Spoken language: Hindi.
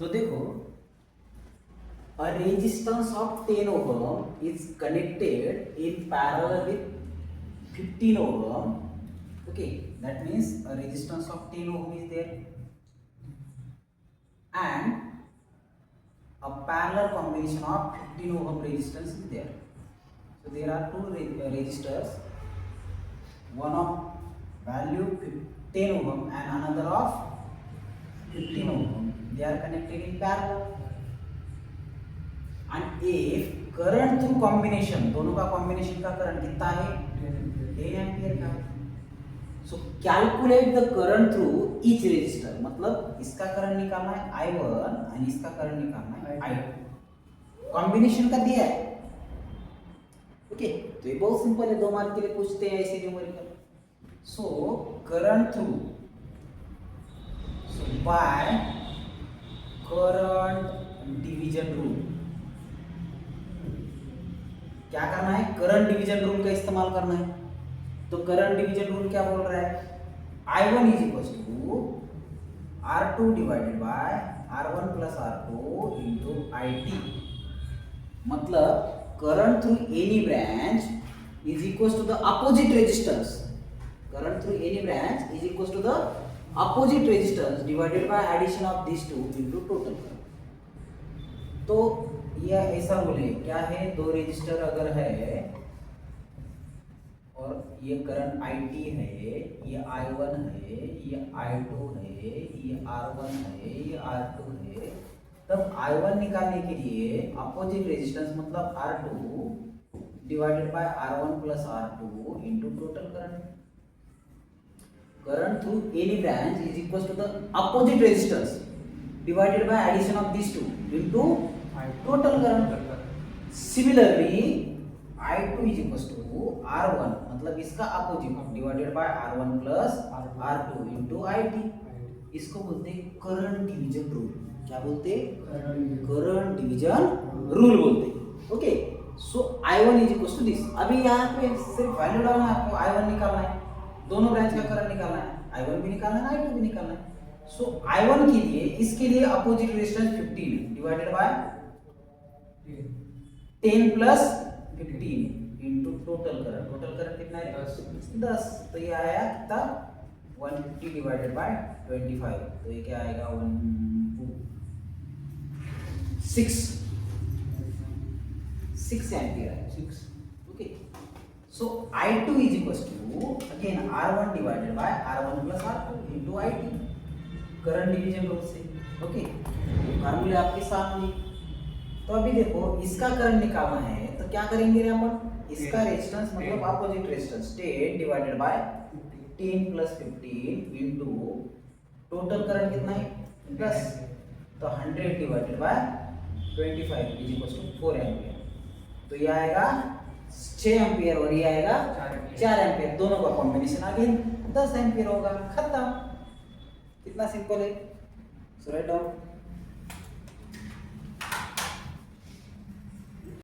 तो देखो, a resistance of 10 ohm is connected in parallel with 15 ohm. Okay, that means a resistance of 10 ohm is there and a parallel combination of 15 ohm resistance is there. So there are two resistors, one of value 10 ohm and another of 15 ohm. They are connected in parallel. And if current through combination, दोनों का combination का करंट कितना है? 10 एम्पियर का. So calculate the current through each resistor. मतलब इसका करंट निकालना है I1 और इसका करंट निकालना है I2. कॉम्बिनेशन का दिया है. ओके, तो ये बहुत सिंपल है, 2 मार्क के लिए पूछते हैं ऐसे numerical. So current through, so by current division rule क्या करना है? करंट डिवीजन रूल का इस्तेमाल करना है. तो करंट डिवीजन रूल क्या बोल रहा है? I1 is equal to R2 divided by R1 plus R2 into IT. मतलब current through any branch is equal to the opposite resistance. Current through any branch is equal to the opposite resistance divided by addition of this two into total current. तो यह ऐसा बोले क्या है, 2 रेजिस्टर अगर है और ये करंट IT है, ये I1 है, ये I2 है, ये R1 है, ये R2 है, तब I1 निकालने के लिए अपोजिट रेजिस्टेंस मतलब R2 divided by R1 plus R2 into total current. Current through any branch is equal to the opposite resistance divided by addition of this two into total current. Similarly I2 is equal to R1 मतलब इसका opposite divided by R1 plus R2 into IT. इसको बोलते हैं करंट डिवीजन रूल. क्या बोलते हैं? करंट डिवीजन रूल बोलते हैं. Okay, so I1 is equal to this. अभी यहाँ पे सिर्फ वैल्यू डालना है आपको, I1 निकालना है, दोनों ब्रांच का करंट निकालना है, I1 भी निकालना है, I2 भी निकालना है. सो I1 के लिए, इसके लिए opposite resistance 15 divided by 10 plus 15 into total current. Total current कितना है? 10. तो ये आया कितना? 150 डिवाइडेड बाय 25. तो ये क्या आएगा? 6 एम्पियर है. 6. Okay, so I2 is equal to again R1 divided by R1 plus R2 into IT. Current division rule से. ओके, फार्मूले आपके सामने. तो अभी देखो, इसका करंट निकालना है तो क्या करेंगे अपन? इसका रेजिस्टेंस मतलब opposite resistance 10 divided by 10 plus 15 into total current कितना है? 10. तो 100 divided by 25 is equal to 4 ampere. तो ये आएगा 6 एम्पियर और ये आएगा 4 एम्पियर. दोनों का कॉम्बिनेशन आगे 10 एम्पियर होगा. खत्म. कितना सिंपल है. सो राइट डाउन.